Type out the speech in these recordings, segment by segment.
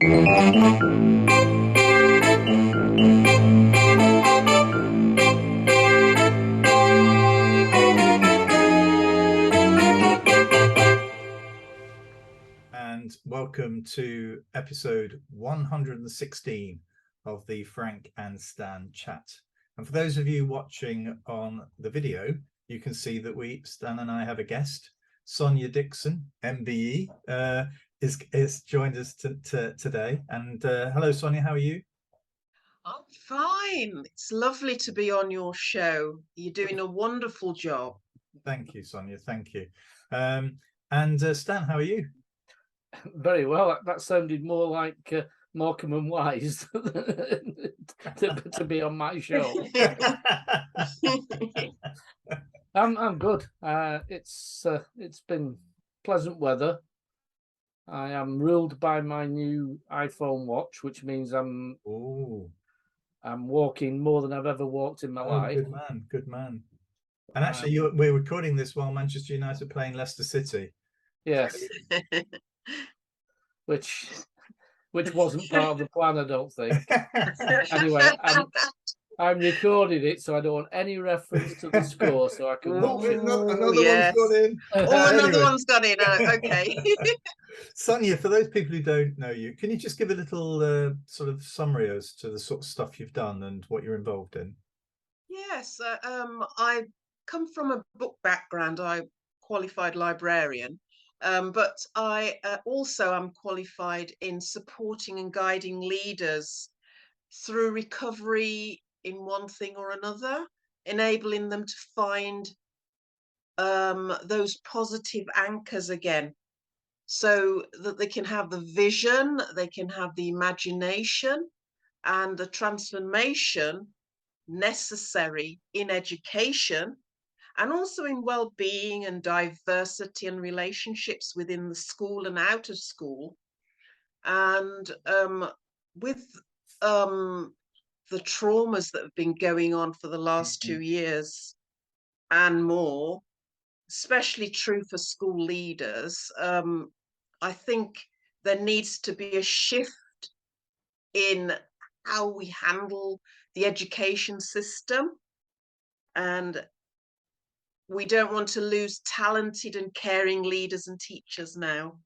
And welcome to episode 116 of the Frank and Stan chat. And for those of you watching on the video, you can see that Stan and I have a guest. Sonia Dixon, MBE, is joined us today. And hello, Sonia, how are you? I'm fine. It's lovely to be on your show. You're doing a wonderful job. Thank you, Sonia. Thank you. And Stan, how are you? Very well. That sounded more like Morecambe and Wise to be on my show. I'm good. It's been pleasant weather. I am ruled by my new iPhone watch, which means I'm walking more than I've ever walked in my life. Good man, good man. And actually, we're recording this while Manchester United are playing Leicester City. Yes. which wasn't part of the plan, I don't think. Anyway, I'm recording it, so I don't want any reference to the score, so I can watch it. Another one's gone in. Another one's gone in. Okay. Sonia, for those people who don't know you, can you just give a little sort of summary as to the sort of stuff you've done and what you're involved in? Yes, I come from a book background. I'm qualified librarian. But I also am qualified in supporting and guiding leaders through recovery in one thing or another, enabling them to find those positive anchors again, so that they can have the vision, they can have the imagination and the transformation necessary in education, and also in well-being and diversity and relationships within the school and out of school. And with the traumas that have been going on for the last 2 years and more, especially true for school leaders, I think there needs to be a shift in how we handle the education system. And we don't want to lose talented and caring leaders and teachers now.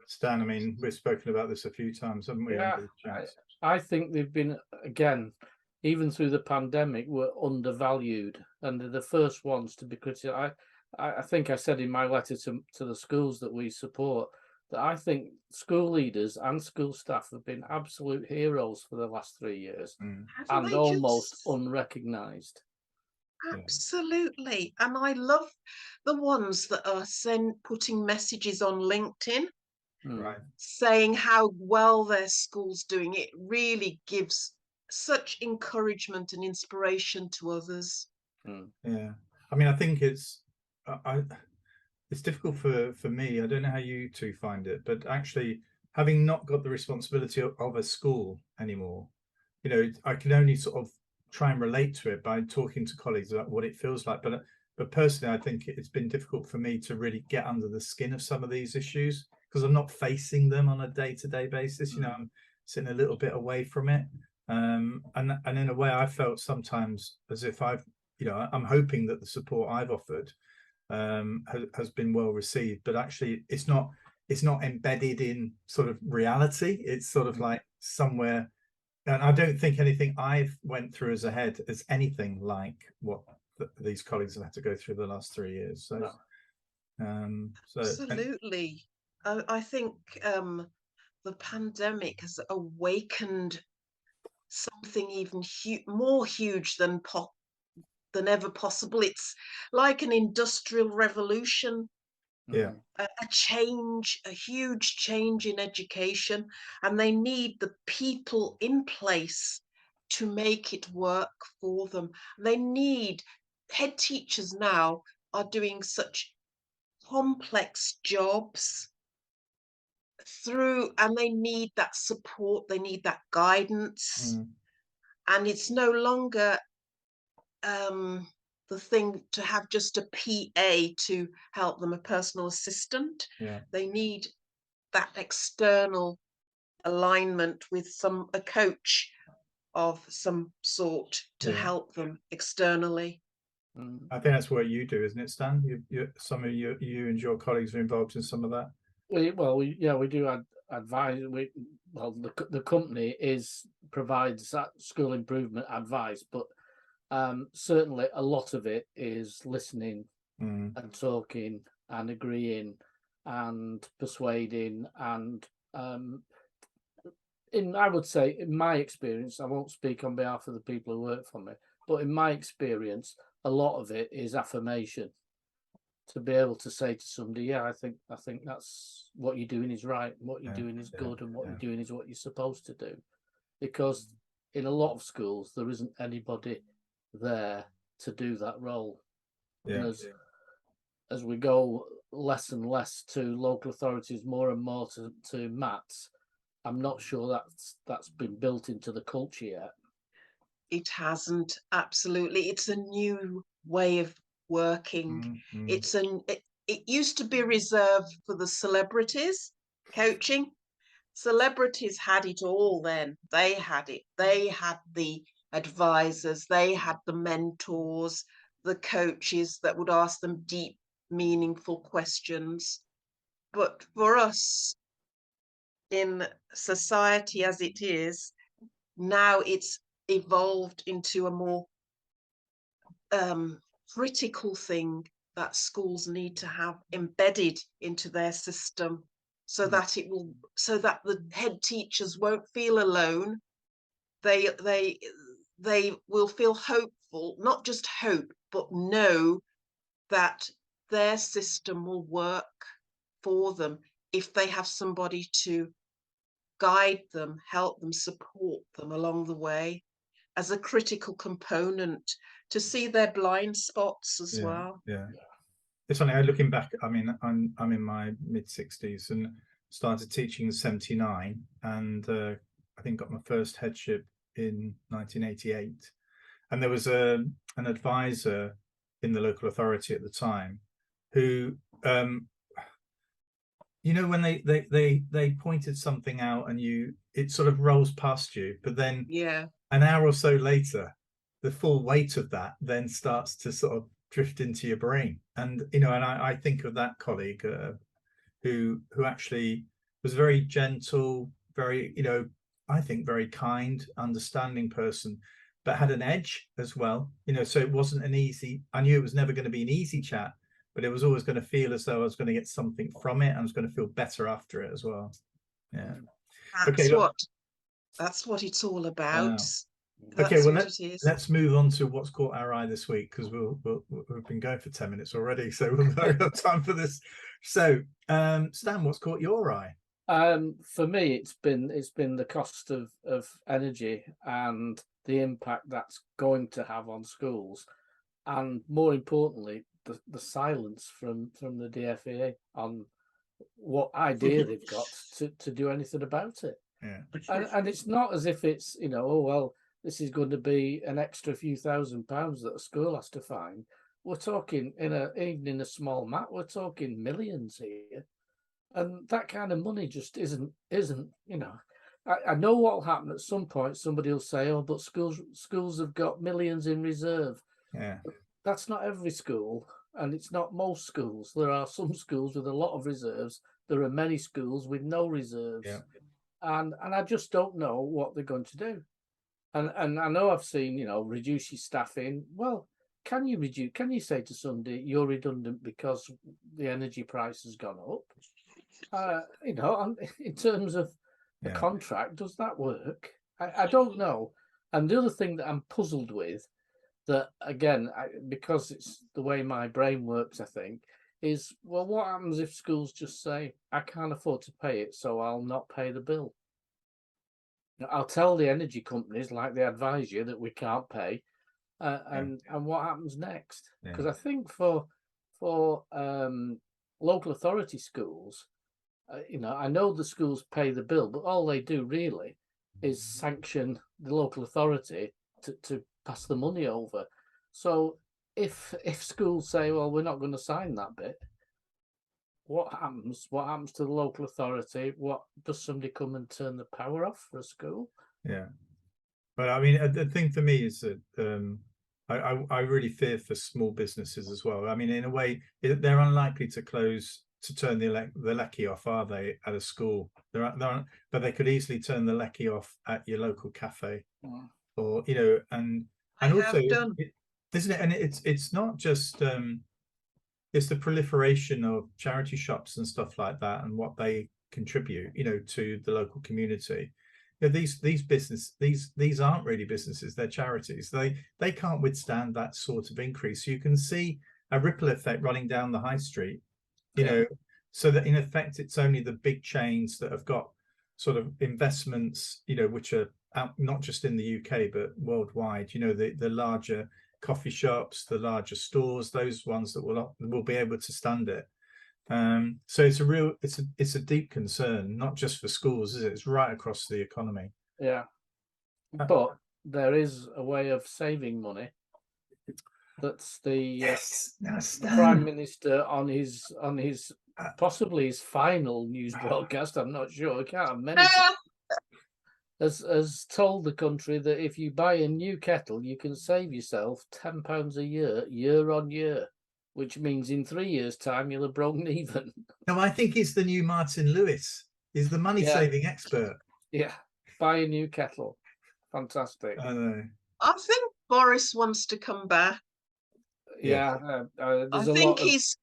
Stan, I mean, we've spoken about this a few times, haven't we? Yeah, I think they've been, again, even through the pandemic, were undervalued, and they're the first ones to be criticised. I think I said in my letter to the schools that we support that I think school leaders and school staff have been absolute heroes for the last 3 years and almost unrecognised. Absolutely. And I love the ones that are putting messages on LinkedIn, saying how well their school's doing. It really gives such encouragement and inspiration to others. Yeah. I mean, I think it's difficult for me. I don't know how you two find it, but actually having not got the responsibility of a school anymore, you know, I can only sort of try and relate to it by talking to colleagues about what it feels like. But personally, I think it's been difficult for me to really get under the skin of some of these issues because I'm not facing them on a day-to-day basis. You know, I'm sitting a little bit away from it. And in a way, I felt sometimes as if I'm hoping that the support I've offered has been well received, but actually it's not embedded in sort of reality. It's sort of like somewhere. And I don't think anything I've went through as a head is anything like what these colleagues have had to go through the last 3 years. So, absolutely. I think the pandemic has awakened something even more huge than ever possible. It's like an industrial revolution. A huge change in education, and they need the people in place to make it work for them. They need head teachers now are doing such complex jobs and they need that support, they need that guidance. And it's no longer the thing to have just a PA to help them, a personal assistant. They need that external alignment with a coach of some sort to Yeah. help them externally. I think that's what you do, isn't it, Stan? Some of you and your colleagues are involved in some of that. We do advise. The company provides that school improvement advice, but certainly a lot of it is listening and talking and agreeing and persuading. And I would say, in my experience, I won't speak on behalf of the people who work for me, but in my experience, a lot of it is affirmation. To be able to say to somebody, yeah, I think that's what you're doing is right, and what you're doing is good, and what you're doing is what you're supposed to do. Because in a lot of schools, there isn't anybody there to do that role. Yeah. And as we go less and less to local authorities, more and more to MATs, I'm not sure that's been built into the culture yet. It hasn't, absolutely. It's a new way of working. It used to be reserved for the celebrities coaching. Celebrities had it all then. They had it. They had the advisors, they had the mentors, the coaches that would ask them deep, meaningful questions. But for us in society as it is, now it's evolved into a more critical thing that schools need to have embedded into their system, so that the head teachers won't feel alone. They will feel hopeful, not just hope, but know that their system will work for them if they have somebody to guide them, help them, support them along the way, as a critical component, to see their blind spots as well. Yeah. It's funny, looking back, I mean, I'm in my mid-60s and started teaching in 79, and I think got my first headship in 1988. And there was an advisor in the local authority at the time who, when they pointed something out and it sort of rolls past you, but then an hour or so later, the full weight of that then starts to sort of drift into your brain. And and I think of that colleague who actually was very gentle, very I think very kind, understanding person, but had an edge as well. So it wasn't an easy. I knew it was never going to be an easy chat, but it was always going to feel as though I was going to get something from it. And I was going to feel better after it as well. Yeah. That's what it's all about. Okay, well, let's move on to what's caught our eye this week, because we've been going for 10 minutes already, so we'll not have time for this. So, Stan, what's caught your eye? For me, it's been the cost of energy and the impact that's going to have on schools, and more importantly, the silence from the DFE on what idea they've got to do anything about it. Yeah. And it's not as if it's oh well, this is going to be an extra few £1,000s that a school has to find. We're talking even in a small MAT, we're talking millions here, and that kind of money just isn't. I know what'll happen at some point. Somebody will say, "Oh, but schools have got millions in reserve." Yeah, that's not every school, and it's not most schools. There are some schools with a lot of reserves. There are many schools with no reserves, and I just don't know what they're going to do. And I know I've seen, reduce your staffing. Well, can you reduce? Can you say to somebody you're redundant because the energy price has gone up? In terms of the contract, does that work? I don't know. And the other thing that I'm puzzled with, that again, because it's the way my brain works, I think, is, well, what happens if schools just say, I can't afford to pay it, so I'll not pay the bill? I'll tell the energy companies, like they advise you, that we can't pay, and what happens next? Because I think for local authority schools, I know the schools pay the bill, but all they do really is sanction the local authority to pass the money over. So if schools say, well, we're not going to sign that bit, what happens? What happens to the local authority? What does somebody come and turn the power off for a school? Yeah, but I mean, the thing for me is that I really fear for small businesses as well. I mean, in a way, they're unlikely to close, to turn the lecky off, are they? At a school, but they could easily turn the lecky off at your local cafe, or and also, have done. isn't it? And it's not just it's the proliferation of charity shops and stuff like that, and what they contribute, to the local community. These aren't really businesses, they're charities. They can't withstand that sort of increase. You can see a ripple effect running down the high street, so that in effect it's only the big chains that have got sort of investments, which are out, not just in the UK but worldwide, the larger coffee shops, the larger stores, those ones that will be able to stand it. So it's a deep concern, not just for schools, is it? It's right across the economy. Yeah, but there is a way of saving money. That's the Prime Minister on his possibly his final news broadcast. I'm not sure. I can't have many. Has told the country that if you buy a new kettle, you can save yourself £10 a year on year, which means in 3 years' time you'll have broken even. No, I think it's the new Martin Lewis. He's the money-saving expert. Yeah, buy a new kettle. Fantastic. I know. I think Boris wants to come back. Yeah, I think he's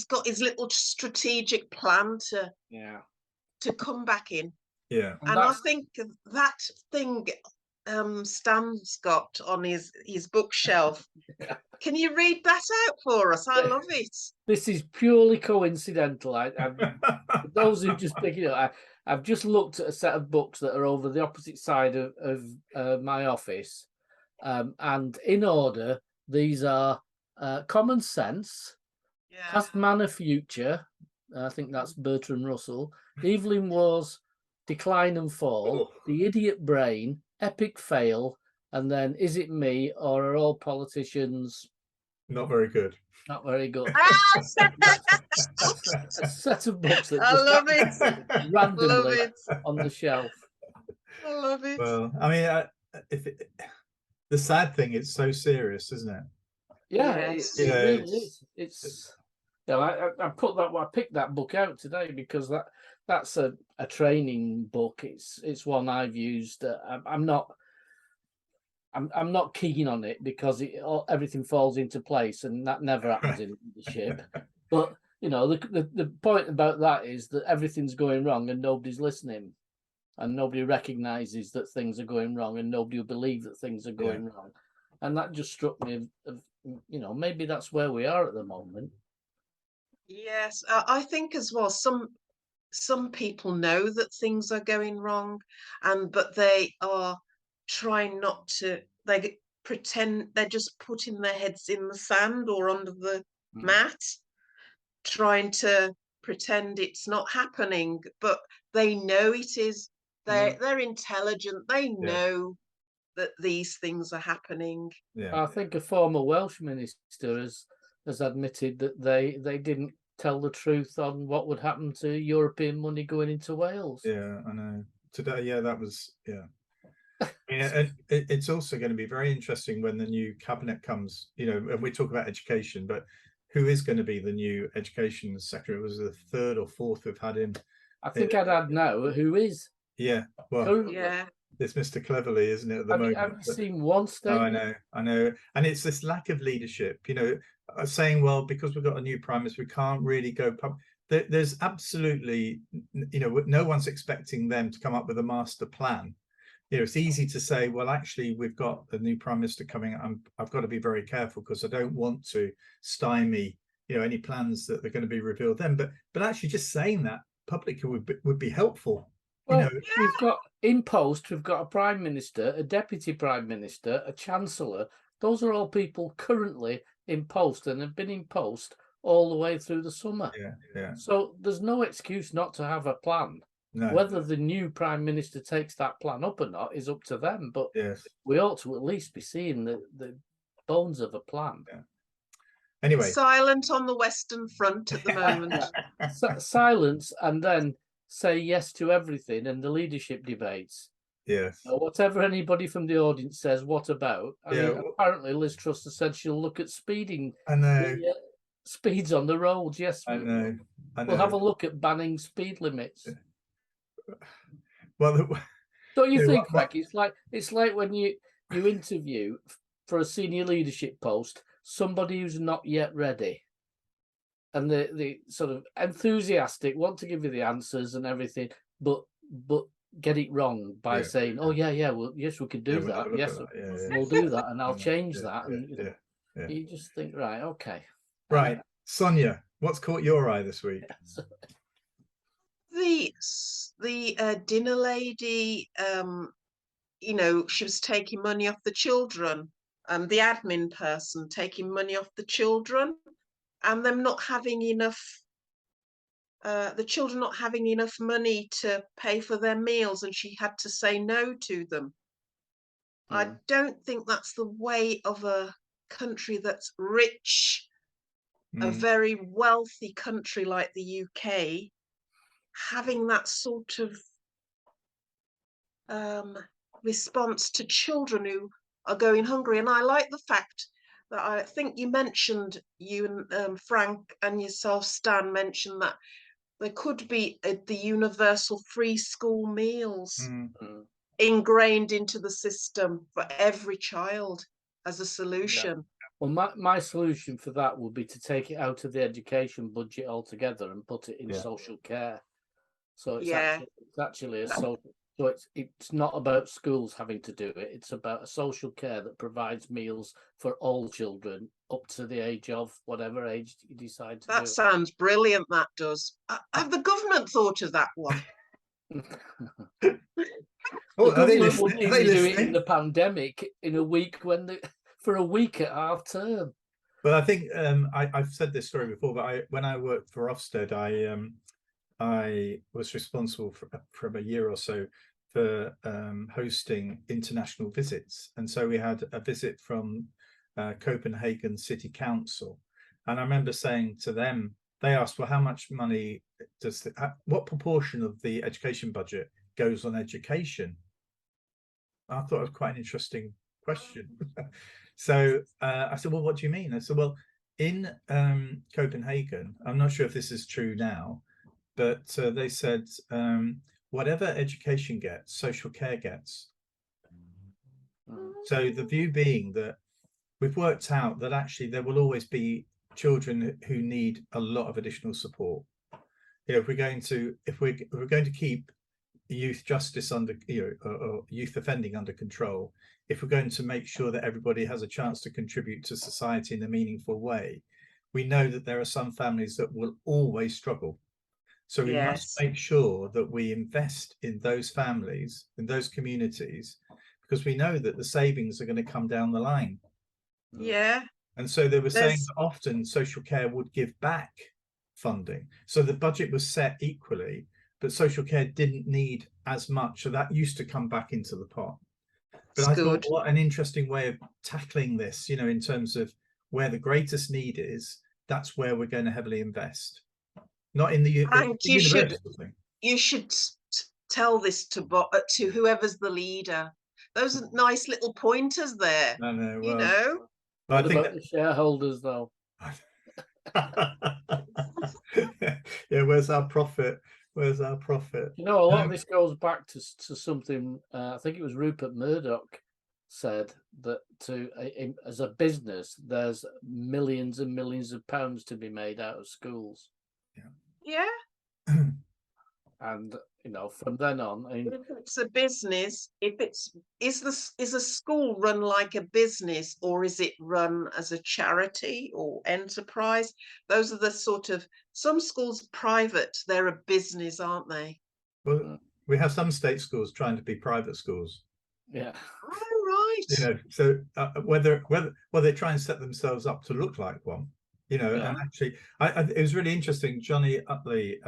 got his little strategic plan to come back in. Yeah, and I think that thing Stan's got on his bookshelf. Can you read that out for us? I love it. This is purely coincidental. For those who just pick it up, I've just looked at a set of books that are over the opposite side of my office, and in order, these are Common Sense, Has Man a Future? I think that's Bertrand Russell. Evelyn Waugh's Decline and Fall, The Idiot Brain, Epic Fail, and then Is It Me or Are All Politicians not very good? Not very good. A set of books that I love it. randomly on the shelf. I love it. Well, I mean, the sad thing, it's so serious, isn't it? Yeah, it really is. It's I picked that book out today because that's a training book. It's one I've used. I'm not keen on it because everything falls into place, and that never happens in leadership. But the point about that is that everything's going wrong and nobody's listening, and nobody recognises that things are going wrong, and nobody will believe that things are going wrong. And that just struck me of maybe that's where we are at the moment. Yes, I think as well. Some people know that things are going wrong, but they are trying not to. They pretend they're just putting their heads in the sand or under the mat, trying to pretend it's not happening. But they know it is. They're intelligent. They know that these things are happening. I think a former Welsh minister has admitted that they didn't tell the truth on what would happen to European money going into Wales. Yeah, I know. Today, that was it's also going to be very interesting when the new cabinet comes. And we talk about education, but who is going to be the new education secretary? It was the third or fourth we've had in. I think I'd add now who is. Yeah, well, yeah. It's Mr. Cleverly, isn't it, at the moment? Have you seen one statement? Oh, I know. And it's this lack of leadership, saying, well, because we've got a new prime minister, we can't really go there's absolutely, no one's expecting them to come up with a master plan. It's easy to say, well, actually, we've got a new prime minister coming. I've got to be very careful because I don't want to stymie, any plans that are going to be revealed then. But actually just saying that publicly would be helpful. Well, we've got in post, we've got a prime minister, a deputy prime minister, a chancellor. Those are all people currently in post and have been in post all the way through the summer. Yeah. So there's no excuse not to have a plan. No. Whether the new prime minister takes that plan up or not is up to them. But we ought to at least be seeing the bones of a plan. Anyway, silent on the Western Front at the moment. Silence, and then say yes to everything in the leadership debates. yes. Whatever anybody from the audience says, what about? I mean, apparently Liz Truss has said she'll look at speeding. I know. The, speeds on the roads. Yes, I know. We'll have a look at banning speed limits. Well, don't you think, Greg? It's like when you interview for a senior leadership post somebody who's not yet ready, and the sort of enthusiastic, want to give you the answers and everything, but get it wrong by saying, "Oh yeah, well yes, we could do that. Yes, we'll do that, and I'll change that." And you just think, right, okay, Right. Sonia, what's caught your eye this week? The dinner lady, you know, she was taking money off the children, the admin person taking money off the children, and them not having enough, the children not having enough money to pay for their meals, and she had to say no to them. I don't think that's the way of a country that's rich, a very wealthy country like the UK, having that sort of response to children who are going hungry. And I like the fact that I think you mentioned, you and Frank and yourself, Stan, mentioned that there could be the universal free school meals ingrained into the system for every child as a solution. Well, my solution for that would be to take it out of the education budget altogether and put it in social care. So it's actually a social. So it's not about schools having to do it. It's about a social care that provides meals for all children up to the age of whatever age you decide to do. That sounds brilliant. That does. Have the government thought of that one? The government wouldn't even do it in the pandemic in a week for a week at half term. Well, I think I've said this story before, but when I worked for Ofsted, I was responsible for a year or so for hosting international visits, and so we had a visit from Copenhagen City Council, and I remember saying to them, they asked, well, how much money does what proportion of the education budget goes on education? I thought it was quite an interesting question. So I said, well, what do you mean? I said, well, in Copenhagen, I'm not sure if this is true now, but they said whatever education gets, social care gets. So the view being that we've worked out that actually there will always be children who need a lot of additional support. You know, if we're going to keep youth justice under, or youth offending under control, if we're going to make sure that everybody has a chance to contribute to society in a meaningful way, we know that there are some families that will always struggle. So we must make sure that we invest in those families, in those communities, because we know that the savings are going to come down the line. And so they were saying that often social care would give back funding. So the budget was set equally, but social care didn't need as much. So that used to come back into the pot. But I thought, what an interesting way of tackling this, you know, in terms of where the greatest need is, that's where we're going to heavily invest. Not in the universal thing. You should tell this to whoever's the leader. Those are nice little pointers there. I know. Well, you know. What about the shareholders, though? Yeah, where's our profit? Where's our profit? You know, a lot of this goes back to something. I think it was Rupert Murdoch said that as a business, there's millions and millions of pounds to be made out of schools. Yeah. And you know, from then on, if it's a business, is a school run like a business, or is it run as a charity or enterprise? Those are the sort of, some schools are private, they're a business, aren't they? Well, we have some state schools trying to be private schools. Yeah. Oh, right. You know, so whether they try and set themselves up to look like one, you know, and actually, it was really interesting. Johnny Utley,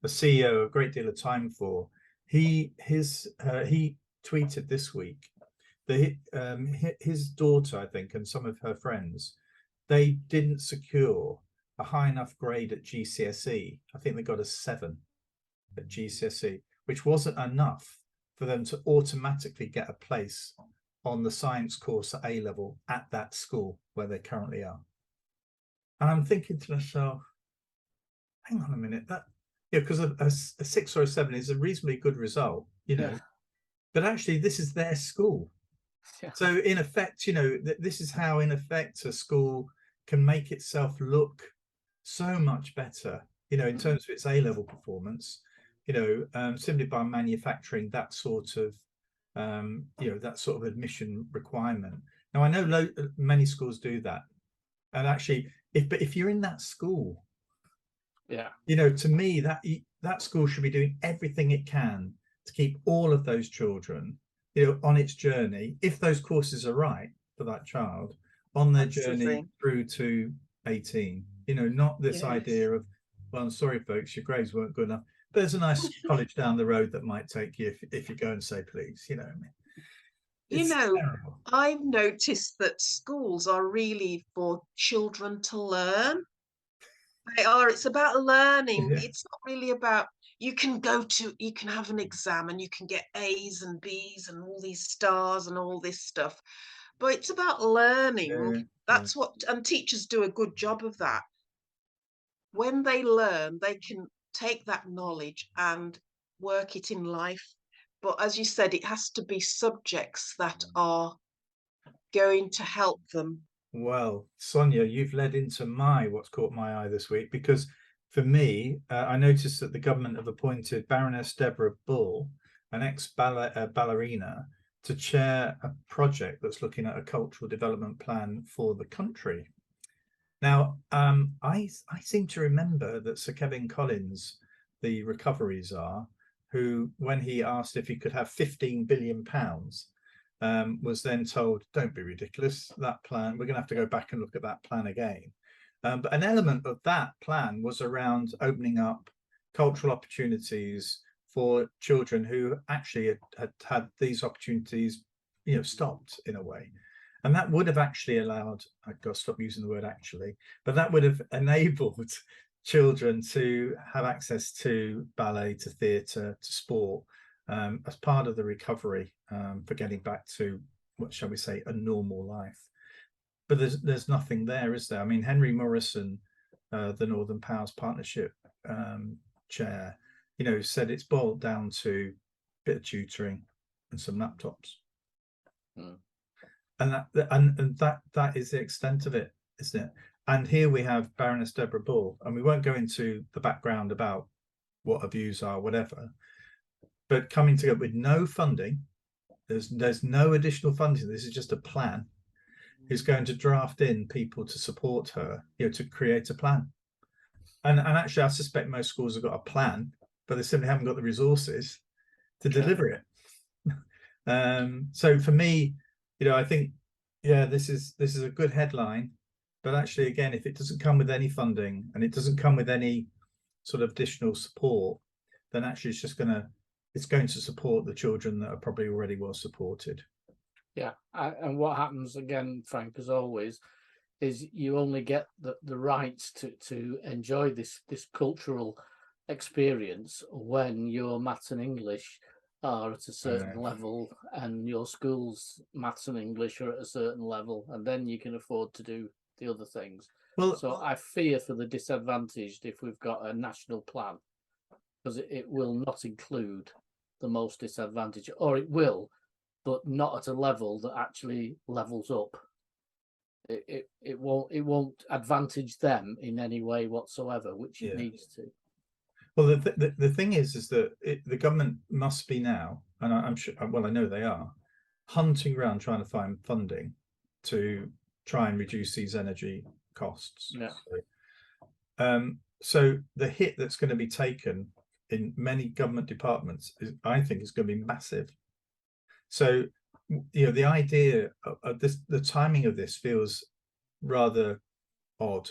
the CEO, a great deal of Time For, he tweeted this week that his daughter, I think, and some of her friends they didn't secure a high enough grade at GCSE. I think they got a 7 at GCSE, which wasn't enough for them to automatically get a place on the science course at A level at that school where they currently are. And I'm thinking to myself, hang on a minute, that, you know, because a 6 or a 7 is a reasonably good result, you know, but actually this is their school. So in effect, you know, this is how in effect a school can make itself look so much better, you know, in terms of its A-level performance, you know, simply by manufacturing that sort of, you know, that sort of admission requirement. Now, I know many schools do that, and actually, if you're in that school, you know, to me, that school should be doing everything it can to keep all of those children, you know, on its journey, if those courses are right for that child, on their journey through to 18. You know, not this idea of, well, I'm sorry, folks, your grades weren't good enough. There's a nice college down the road that might take you if you go and say, please, you know. You know, terrible. I've noticed that schools are really for children to learn. They are. It's about learning. Yeah. It's not really about, you can have an exam and you can get A's and B's and all these stars and all this stuff. But it's about learning. That's what, and teachers do a good job of that. When they learn, they can take that knowledge and work it in life. But as you said, it has to be subjects that are going to help them. Well, Sonia, you've led into what's caught my eye this week, because for me, I noticed that the government have appointed Baroness Deborah Bull, an ex-ballerina, to chair a project that's looking at a cultural development plan for the country. Now, I seem to remember that Sir Kevin Collins, the recovery czar, who, when he asked if he could have £15 billion, was then told, don't be ridiculous, that plan, we're going to have to go back and look at that plan again. But an element of that plan was around opening up cultural opportunities for children who actually had these opportunities, you know, stopped in a way. And that would have actually allowed, I've got to stop using the word actually, but that would have enabled children to have access to ballet, to theatre, to sport, as part of the recovery, for getting back to, what shall we say, a normal life. But there's nothing there, is there? I mean, Henry Morrison, the Northern Powers Partnership chair, you know, said it's boiled down to a bit of tutoring and some laptops. And that is the extent of it, isn't it? And here we have Baroness Deborah Bull, and we won't go into the background about what her views are, whatever, but coming together with no funding. There's no additional funding. This is just a plan. Who's going to draft in people to support her, you know, to create a plan. And actually, I suspect most schools have got a plan, but they simply haven't got the resources to deliver it. So for me, you know, I think, yeah, this is a good headline, but actually, again, if it doesn't come with any funding and it doesn't come with any sort of additional support, then actually it's going to support the children that are probably already well supported. Yeah, and what happens again, Frank, as always, is you only get the rights to enjoy this cultural experience when your maths and English are at a certain level, and your school's maths and English are at a certain level, and then you can afford to do the other things. Well, so I fear for the disadvantaged if we've got a national plan, because it will not include the most disadvantaged, or it will, but not at a level that actually levels up. It won't advantage them in any way whatsoever, which it needs to. Well, the thing is that the government must be now, and I'm sure, well, I know they are, hunting around trying to find funding to try and reduce these energy costs. So the hit that's going to be taken in many government departments I think is going to be massive. So, you know, the idea of this, the timing of this feels rather odd,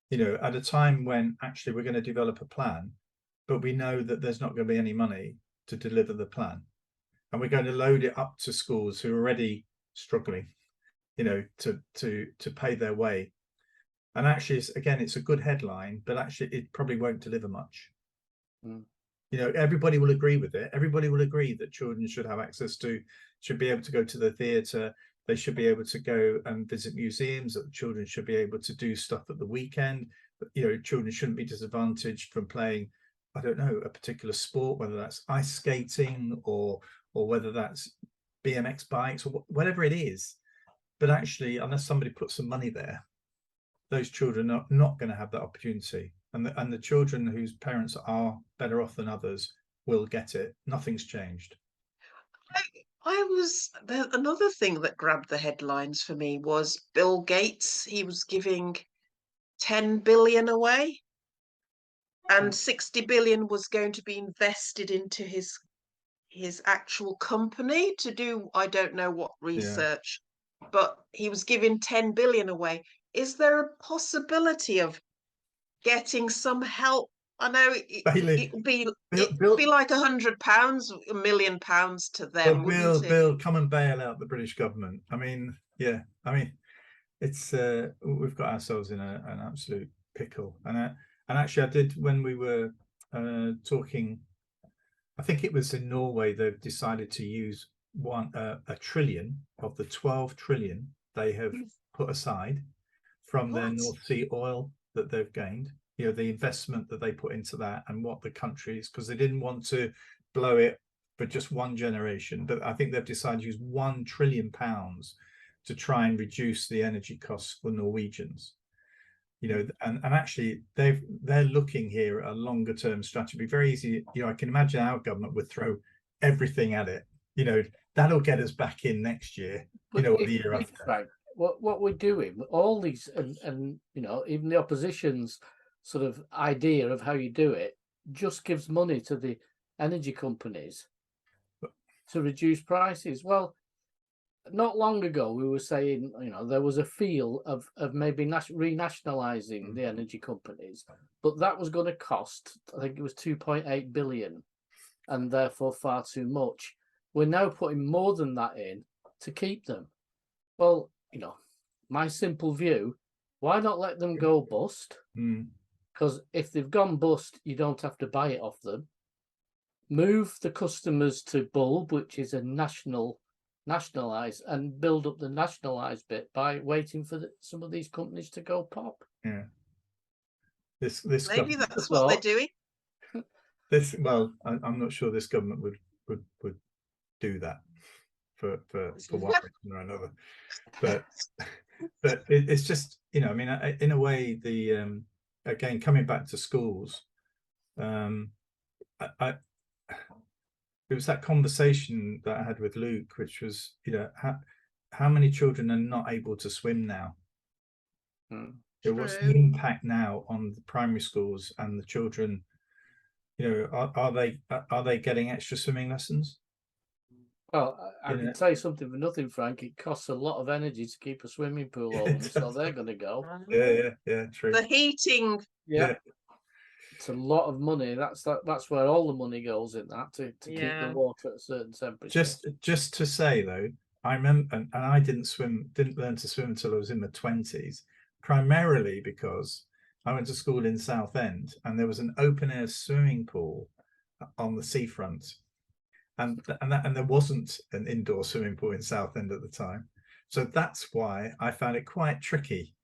you know, at a time when actually we're going to develop a plan, but we know that there's not going to be any money to deliver the plan. And we're going to load it up to schools who are already struggling, you know, to pay their way And actually, again, it's a good headline, but actually it probably won't deliver much. You know, everybody will agree with it. Everybody will agree that children should have access to, should be able to go to the theatre. They should be able to go and visit museums, that the children should be able to do stuff at the weekend. You know, children shouldn't be disadvantaged from playing, I don't know, a particular sport, whether that's ice skating or whether that's BMX bikes or whatever it is. But actually, unless somebody puts some money there, those children are not going to have that opportunity. And the children whose parents are better off than others will get it. Nothing's changed. Another thing that grabbed the headlines for me was Bill Gates. He was giving 10 billion away, and 60 billion was going to be invested into his actual company to do, I don't know what research, but he was giving 10 billion away. Is there a possibility of getting some help? I know it'd be like £100, £1 million to them. Well, Bill, come and bail out the British government. I mean, yeah, I mean, it's we've got ourselves in an absolute pickle. And actually, I did, when we were talking, I think it was in Norway, they've decided to use a trillion of the 12 trillion they have put aside from their North Sea oil that they've gained. You know, the investment that they put into that, and what the countries, because they didn't want to blow it for just one generation, but I think they've decided to use £1 trillion to try and reduce the energy costs for Norwegians. You know, and actually they're looking here at a longer term strategy. Very easy, you know, I can imagine our government would throw everything at it. You know, that'll get us back in next year, you know, or the year after. Right. What we're doing, all these, and you know, even the opposition's sort of idea of how you do it just gives money to the energy companies to reduce prices. Well, not long ago we were saying, you know, there was a feel of maybe renationalizing the energy companies, but that was going to cost, I think it was 2.8 billion, and therefore far too much. We're now putting more than that in to keep them. Well, you know, my simple view, why not let them go bust? Because if they've gone bust, you don't have to buy it off them. Move the customers to Bulb, which is a nationalised, and build up the nationalised bit by waiting for some of these companies to go pop. Yeah. This maybe that's what they're doing. Well, I'm not sure this government would do that for one reason or another. But it's just, you know, I mean, in a way, the again, coming back to schools, it was that conversation that I had with Luke, which was, you know, how many children are not able to swim now? What's the impact now on the primary schools and the children? You know, are they getting extra swimming lessons? Well, I can tell you something for nothing, Frank. It costs a lot of energy to keep a swimming pool open, so they're going to go. Yeah, true. The heating. Yeah. It's a lot of money. That's where all the money goes in that, to keep the water at a certain temperature. Just to say though, I remember, and I didn't learn to swim until I was in my 20s, primarily because I went to school in Southend and there was an open air swimming pool on the seafront. And there wasn't an indoor swimming pool in Southend at the time. So that's why I found it quite tricky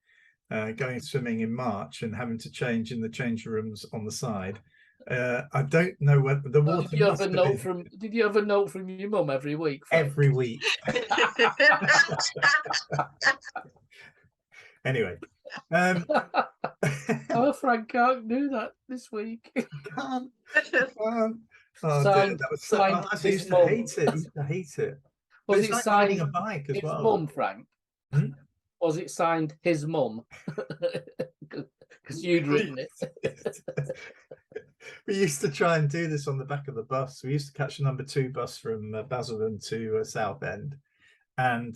going swimming in March and having to change in the changing rooms on the side. I don't know whether the water. Did you have a note from your mum every week? Frank? Every week. Anyway. Oh, Frank can't do that this week. Can't. Oh, signed, that was so, I used to hate it. I used to hate it. Was it like signed riding a bike as his well? Mum, Frank? Was it signed his mum? Because you'd written it. We used to try and do this on the back of the bus. We used to catch a #2 bus from Basildon to Southend, and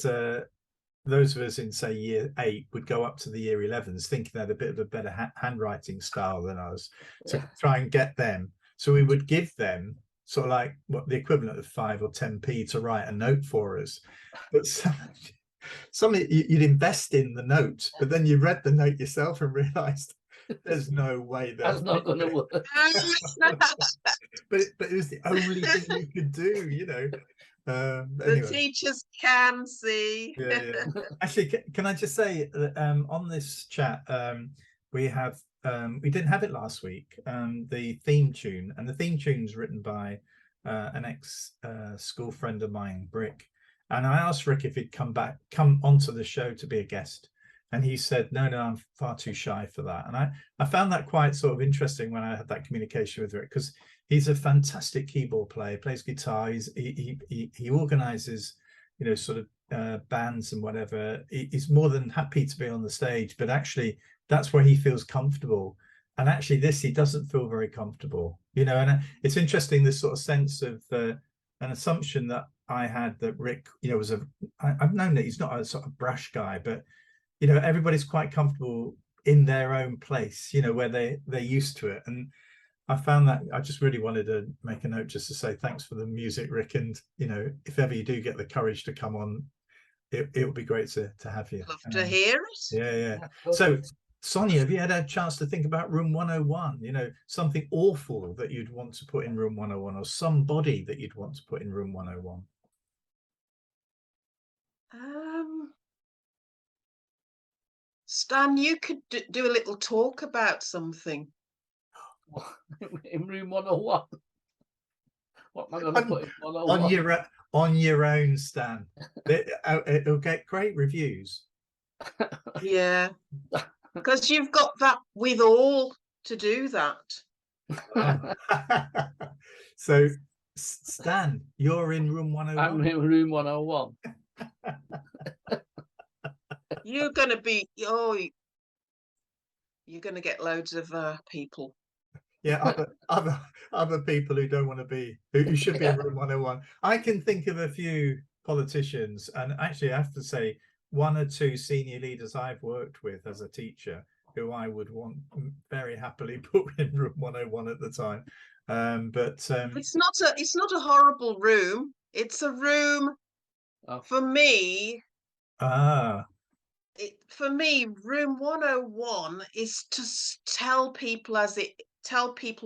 those of us in, say, year 8 would go up to the year 11s thinking they had a bit of a better handwriting style than us, to try and get them. So we would give them sort of like what the equivalent of 5 or 10p to write a note for us. But you'd invest in the note, but then you read the note yourself and realised there's no way That's not going to work. but it was the only thing you could do, you know. The Anyway. teachers can see. Yeah. Actually, can I just say that on this chat, we didn't have it last week, the theme tune, and the theme tune's written by an ex school friend of mine, Brick. And I asked Rick if he'd come onto the show to be a guest. And he said, no, I'm far too shy for that. And I found that quite sort of interesting when I had that communication with Rick, because he's a fantastic keyboard player, plays guitar, he organizes, you know, sort of bands and whatever. He's more than happy to be on the stage, but actually that's where he feels comfortable. And actually he doesn't feel very comfortable, you know. And it's interesting, this sort of sense of an assumption that I had that Rick, you know, I've known that he's not a sort of brash guy, but you know, everybody's quite comfortable in their own place, you know, where they're used to it. And I found that I just really wanted to make a note just to say thanks for the music, Rick. And, you know, if ever you do get the courage to come on, it would be great to have you. Love to hear it. Yeah. So, Sonia, have you had a chance to think about Room 101? You know, something awful that you'd want to put in Room 101, or somebody that you'd want to put in Room 101? Stan, you could do a little talk about something. In Room 101? What am I going to put in 101? On your own, Stan. It'll get great reviews. Yeah, because you've got that with all to do that. So, Stan, you're in Room 101. I'm in Room 101. You're going to be, you're going to get loads of people. Yeah, other people who don't want to be, who should be in Room 101. I can think of a few politicians, and actually I have to say, one or two senior leaders I've worked with as a teacher who I would want very happily put in Room 101 at the time. It's not a horrible room. It's a room for me. For me, Room 101 is to tell people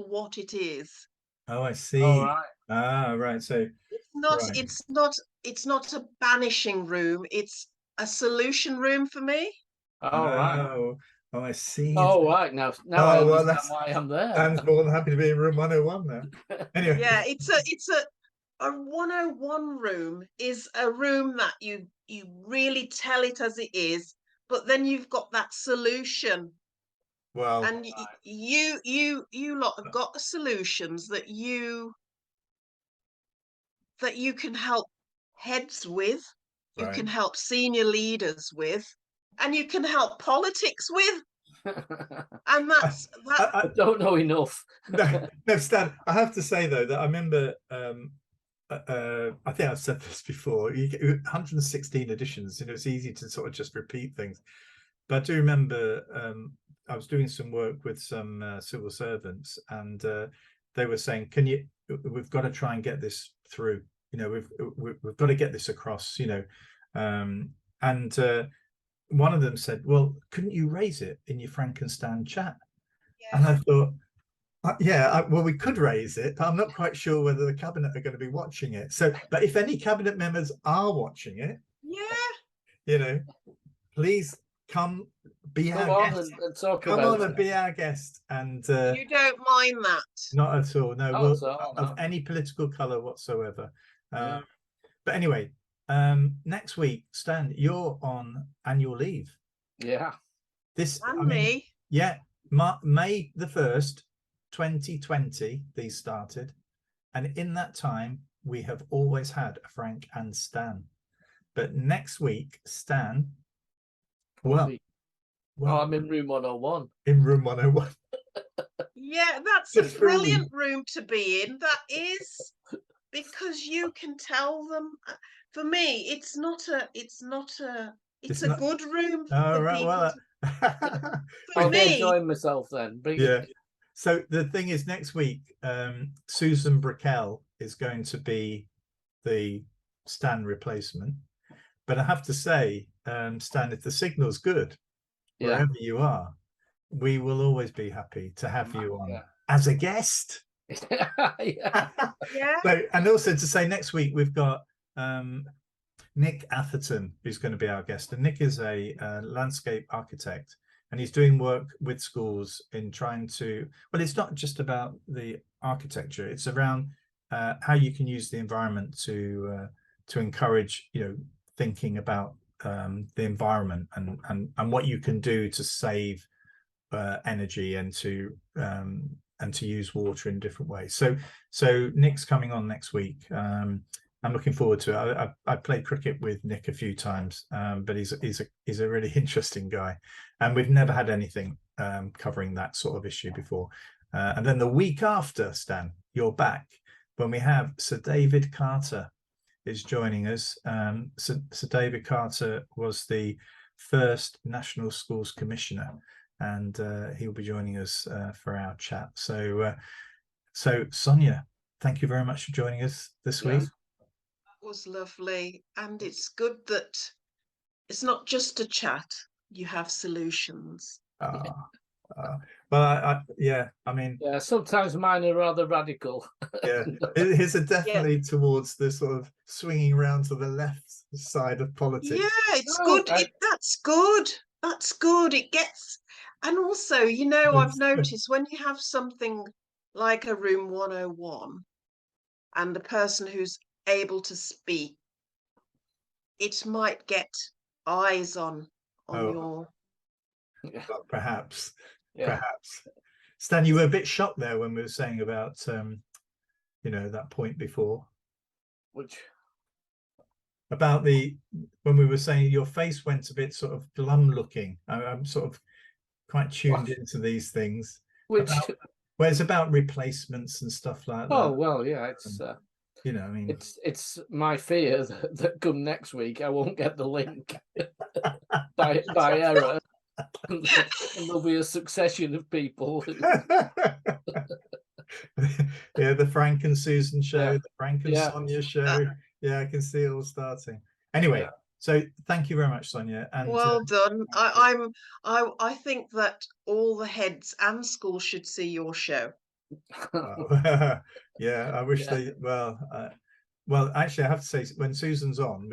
what it is. Oh, I see. All right. Right. So it's not a banishing room. It's a solution room for me. Oh, I see. Oh, right. Now I understand why I'm there. I'm more than happy to be in Room 101 now. Anyway. Yeah, it's a 101 room is a room that you really tell it as it is, but then you've got that solution. Well, and you lot have got solutions that you can help heads with, you can help senior leaders with, and you can help politics with. And that's that. I don't know enough. No, Stan, I have to say though that I remember I think I've said this before, you get 116 editions, you know, it's easy to sort of just repeat things. But I do remember I was doing some work with some civil servants, and they were saying, we've got to try and get this through, you know, we've got to get this across, you know. And one of them said, well, couldn't you raise it in your Frankenstein chat? Yeah. And I thought, well, we could raise it, but I'm not quite sure whether the cabinet are going to be watching it. So, but if any cabinet members are watching it, you know, please come be our guest. And talk come on and be our guest. And you don't mind that? Not at all. No, of any political colour whatsoever. But anyway, next week, Stan, you're on annual leave. Yeah. Me. Yeah, May the 1st. 2020 these started, and in that time we have always had a Frank and Stan, but next week Stan well I'm in Room 101. In Room 101. Yeah, that's a brilliant room to be in. That is, because you can tell them. For me, it's a good room for people. Well, I'll be enjoying myself then. Yeah. So the thing is, next week, Susan Brickell is going to be the Stan replacement. But I have to say, Stan, if the signal's good, wherever you are, we will always be happy to have you on as a guest. Yeah. So, and also to say, next week we've got Nick Atherton, who's going to be our guest. And Nick is a landscape architect, and he's doing work with schools in trying to, well, it's not just about the architecture, it's around how you can use the environment to encourage, thinking about the environment and what you can do to save energy and to use water in different ways. So Nick's coming on next week. I'm looking forward to it. I've played cricket with Nick a few times, but he's a really interesting guy, and we've never had anything covering that sort of issue before. And then the week after, Stan, you're back when we have Sir David Carter is joining us. Sir David Carter was the first National Schools Commissioner, and he'll be joining us for our chat. So Sonia, thank you very much for joining us this week. That was lovely, and it's good that it's not just a chat. You have solutions. Well, I mean, sometimes mine are rather radical. His are definitely towards the sort of swinging around to the left side of politics. Yeah, it's good. That's good. That's good. It gets, and also, I've noticed when you have something like a Room 101 and the person who's able to speak, it might get eyes on your. Perhaps. Stan, you were a bit shocked there when we were saying about that point before. Which? About when we were saying your face went a bit sort of glum looking. I'm sort of quite tuned into these things. Which? Where it's about replacements and stuff like that. Oh well, yeah, it's I mean, it's my fear that come next week I won't get the link by error. And there'll be a succession of people. The Frank and Susan show, the Frank and Sonia show. Yeah, I can see it all starting. Anyway, so thank you very much, Sonia. And well done. I think that all the heads and schools should see your show. I wish they. Well, actually, I have to say, when Susan's on,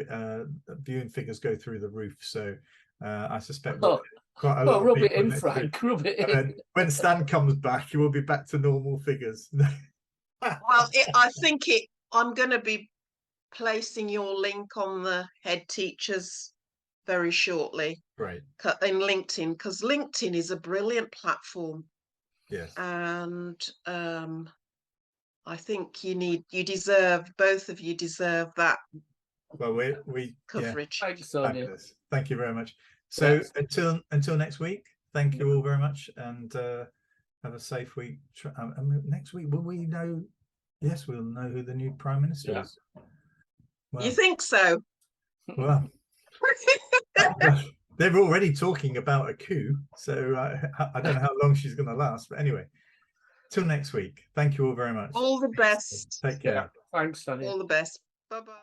viewing figures go through the roof. So I suspect quite a lot. Rub it in, Frank. Rub it in. And when Stan comes back, you will be back to normal figures. Well, I think I'm going to be placing your link on the head teachers very shortly. Right. In LinkedIn, because LinkedIn is a brilliant platform. Yes. And I think both of you deserve that. Well, we coverage. Thanks, Sonia. Thank you very much. So until next week, thank you all very much, and have a safe week. Next week, will we know? Yes, we'll know who the new Prime Minister is. Well, you think so? Well, they're already talking about a coup, so I don't know how long she's going to last. But anyway, till next week. Thank you all very much. All the best. Take care. Yeah, thanks, Sonia. All the best. Bye-bye.